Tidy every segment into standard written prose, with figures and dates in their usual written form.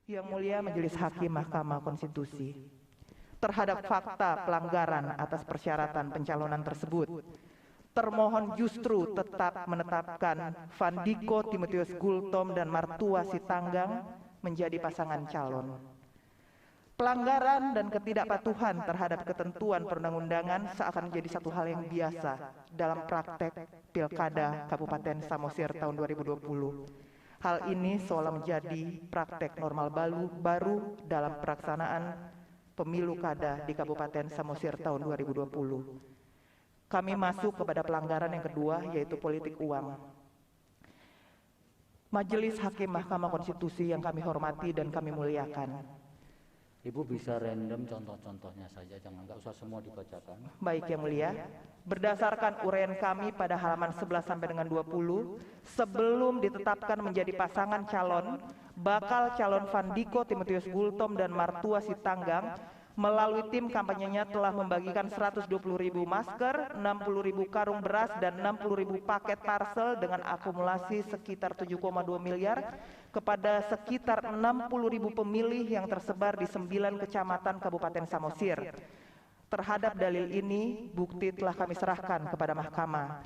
Yang Mulia Majelis Hakim Mahkamah Konstitusi, terhadap fakta pelanggaran atas persyaratan pencalonan tersebut, termohon justru tetap menetapkan Vandiko Timotius Gultom dan Martua Sitanggang menjadi pasangan calon. Pelanggaran dan ketidakpatuhan terhadap ketentuan perundang-undangan seakan menjadi satu hal yang biasa dalam praktek Pilkada Kabupaten Samosir tahun 2020. Hal ini seolah menjadi praktek normal baru dalam pelaksanaan pemilu kada di Kabupaten Samosir tahun 2020. Kami masuk kepada pelanggaran yang kedua, yaitu politik uang. Majelis Hakim Mahkamah Konstitusi yang kami hormati dan kami muliakan. Ibu bisa random contoh-contohnya saja, nggak usah semua dibacakan. Baik Yang Mulia, berdasarkan uraian kami pada halaman 11 sampai dengan 20, sebelum ditetapkan menjadi pasangan calon, bakal calon Vandiko Timotius Gultom dan Martua Sitanggang melalui tim kampanyenya telah membagikan 120.000 masker, 60.000 karung beras, dan 60.000 paket parcel dengan akumulasi sekitar 7,2 miliar kepada sekitar 60.000 pemilih yang tersebar di 9 kecamatan Kabupaten Samosir. Terhadap dalil ini, bukti telah kami serahkan kepada mahkamah.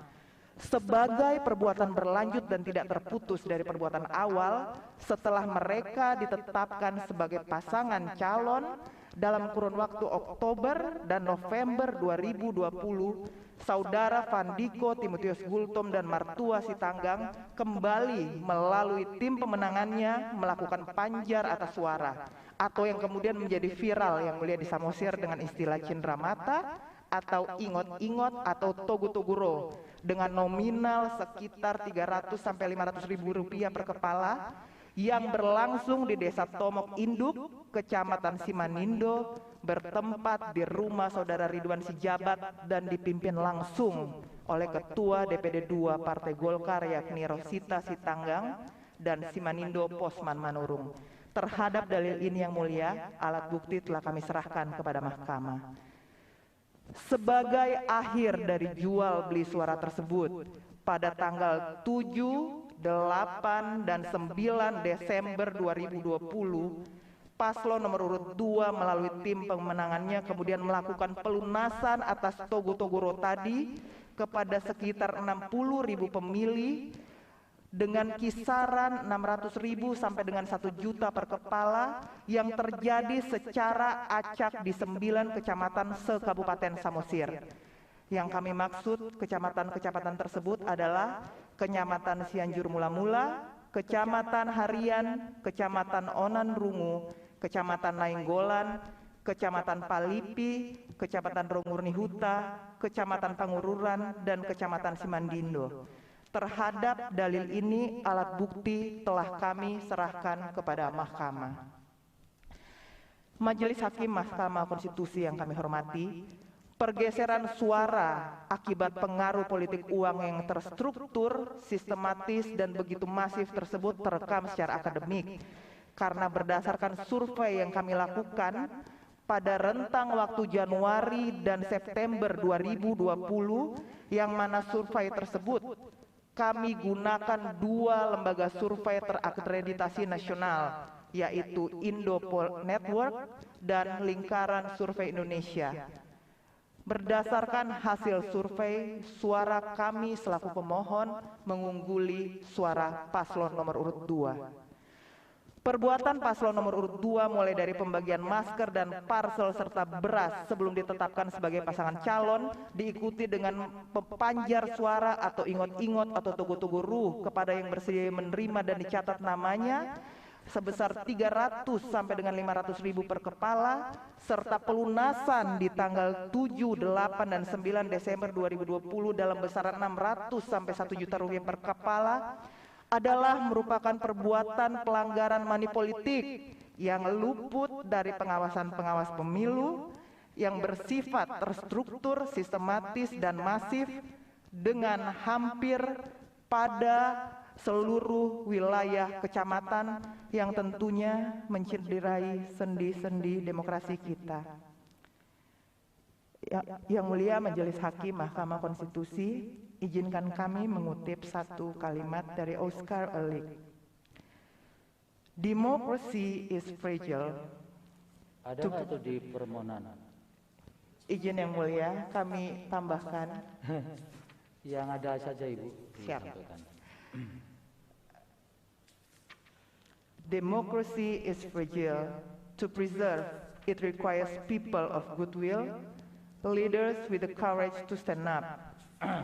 Sebagai perbuatan berlanjut dan tidak terputus dari perbuatan awal, setelah mereka ditetapkan sebagai pasangan calon dalam kurun waktu Oktober dan November 2020, Saudara Vandiko Timotius Gultom dan Martua Sitanggang kembali melalui tim pemenangannya melakukan panjar atas suara, atau yang kemudian menjadi viral Yang Mulia di Samosir dengan istilah cindramata atau ingot-ingot atau togu-toguro dengan nominal sekitar 300 sampai 500 ribu rupiah per kepala yang berlangsung di Desa Tomok Induk, Kecamatan Simanindo, bertempat di rumah Saudara Ridwan Sijabat dan dipimpin langsung oleh Ketua DPD 2 Partai Golkar yakni Rosita Sitanggang dan Simanindo Posman Manurung. Terhadap dalil ini Yang Mulia, alat bukti telah kami serahkan kepada mahkamah. Sebagai akhir dari jual beli suara tersebut, pada tanggal 7, 8, dan 9 Desember 2020, Paslon nomor urut 2 melalui tim pemenangannya kemudian melakukan pelunasan atas togo-togoro tadi kepada sekitar 60.000 pemilih dengan kisaran 600.000 sampai dengan 1 juta per kepala yang terjadi secara acak di 9 kecamatan se-Kabupaten Samosir. Yang kami maksud kecamatan-kecamatan tersebut adalah Kecamatan Cianjur Mula-Mula, Kecamatan Harian, Kecamatan Onan Rungu, Kecamatan Nainggolan, Kecamatan Palipi, Kecamatan Rongurni Huta, Kecamatan Pangururan, dan Kecamatan Simandindo. Terhadap dalil ini, alat bukti telah kami serahkan kepada mahkamah. Majelis Hakim Mahkamah Konstitusi yang kami hormati, pergeseran suara akibat pengaruh politik uang yang terstruktur, sistematis, dan begitu masif tersebut terekam secara akademik karena berdasarkan survei yang kami lakukan pada rentang waktu Januari dan September 2020, yang mana survei tersebut kami gunakan 2 lembaga survei terakreditasi nasional, yaitu Indopol Network dan Lingkaran Survei Indonesia. Berdasarkan hasil survei, suara kami selaku pemohon mengungguli suara paslon nomor urut 2. Perbuatan paslon nomor urut 2 mulai dari pembagian masker dan parcel serta beras sebelum ditetapkan sebagai pasangan calon, diikuti dengan pepanjar suara atau ingot-ingot atau tugu-tugu ruh kepada yang bersedia menerima dan dicatat namanya sebesar 300 sampai dengan 500.000 per kepala, serta pelunasan di tanggal 7, 8, dan 9 Desember 2020 dalam besaran 600 sampai 1 juta rupiah per kepala adalah merupakan perbuatan pelanggaran money politik yang luput dari pengawasan pengawas pemilu yang bersifat terstruktur, sistematis, dan masif dengan hampir pada seluruh wilayah kecamatan yang tentunya mencederai sendi-sendi demokrasi kita. Yang Mulia Majelis Hakim Mahkamah Konstitusi, izinkan kami mengutip satu kalimat dari Oscar Wilde. Democracy is fragile. Ada nggak itu di permohonan? Izin yang mulia, kami tambahkan. Yang ada saja Ibu. Siap. disampaikan. Democracy is fragile. To preserve, it requires people of goodwill, leaders with the courage to stand up,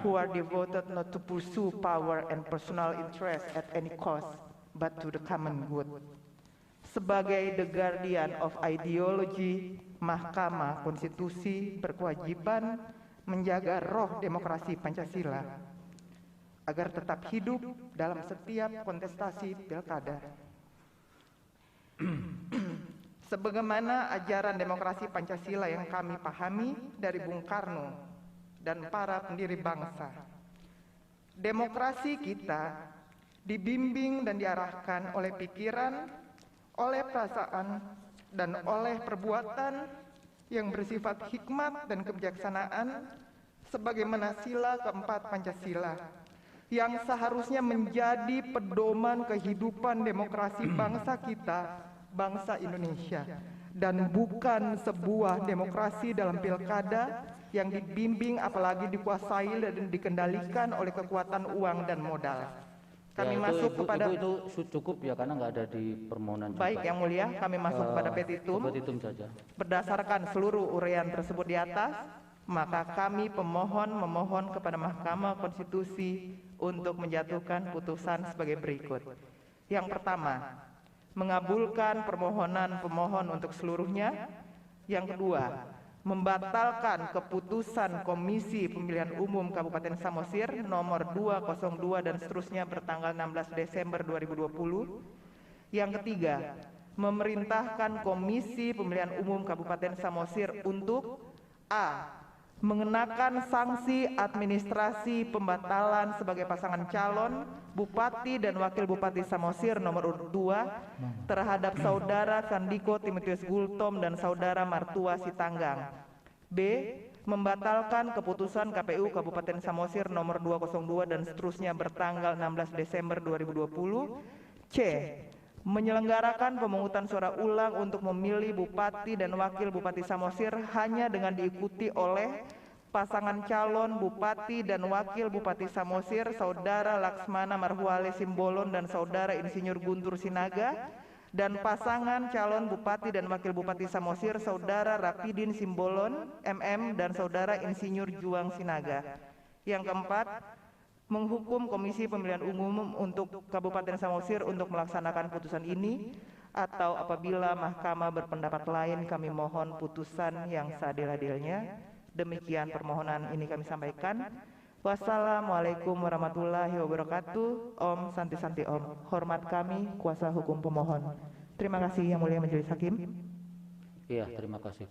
who are devoted not to pursue power and personal interest at any cost, but to the common good. Sebagai the guardian of ideology, Mahkamah Konstitusi berkewajiban menjaga roh demokrasi Pancasila agar tetap hidup dalam setiap kontestasi pilkada. Sebagaimana ajaran demokrasi Pancasila yang kami pahami dari Bung Karno dan para pendiri bangsa. Demokrasi kita dibimbing dan diarahkan oleh pikiran, oleh perasaan, dan oleh perbuatan yang bersifat hikmat dan kebijaksanaan sebagaimana sila keempat Pancasila yang seharusnya menjadi pedoman kehidupan demokrasi bangsa kita, bangsa Indonesia, dan bukan sebuah demokrasi dalam pilkada yang dibimbing apalagi dikuasai dan dikendalikan oleh kekuatan uang dan modal. Kami masuk kepada itu cukup ya karena nggak ada di permohonan. Baik juga. yang mulia, kami masuk kepada petitum. Petitum saja. Berdasarkan seluruh uraian tersebut di atas, maka kami pemohon memohon kepada Mahkamah Konstitusi untuk menjatuhkan putusan sebagai berikut. Yang pertama, mengabulkan permohonan pemohon untuk seluruhnya. Yang kedua, membatalkan keputusan Komisi Pemilihan Umum Kabupaten Samosir nomor 202 dan seterusnya bertanggal 16 Desember 2020. Yang ketiga, memerintahkan Komisi Pemilihan Umum Kabupaten Samosir untuk A. mengenakan sanksi administrasi pembatalan sebagai pasangan calon Bupati dan Wakil Bupati Samosir nomor urut 2 terhadap Saudara Sandiko Timotius Gultom dan Saudara Martua Sitanggang. B. Membatalkan keputusan KPU Kabupaten Samosir nomor 202 dan seterusnya bertanggal 16 Desember 2020. C. Menyelenggarakan pemungutan suara ulang untuk memilih Bupati dan Wakil Bupati Samosir hanya dengan diikuti oleh pasangan calon Bupati dan Wakil Bupati Samosir Saudara Laksmana Marhuale Simbolon dan Saudara Insinyur Guntur Sinaga, dan pasangan calon Bupati dan Wakil Bupati Samosir Saudara Rapidin Simbolon MM dan Saudara Insinyur Juang Sinaga. Yang keempat, menghukum Komisi Pemilihan Umum untuk Kabupaten Samosir untuk melaksanakan putusan ini, atau apabila Mahkamah berpendapat lain kami mohon putusan yang seadil-adilnya. Demikian permohonan ini kami sampaikan. Wassalamualaikum warahmatullahi wabarakatuh. Om Santi Santi Om. Hormat kami kuasa hukum pemohon. Terima kasih yang mulia Majelis Hakim. Iya, terima kasih.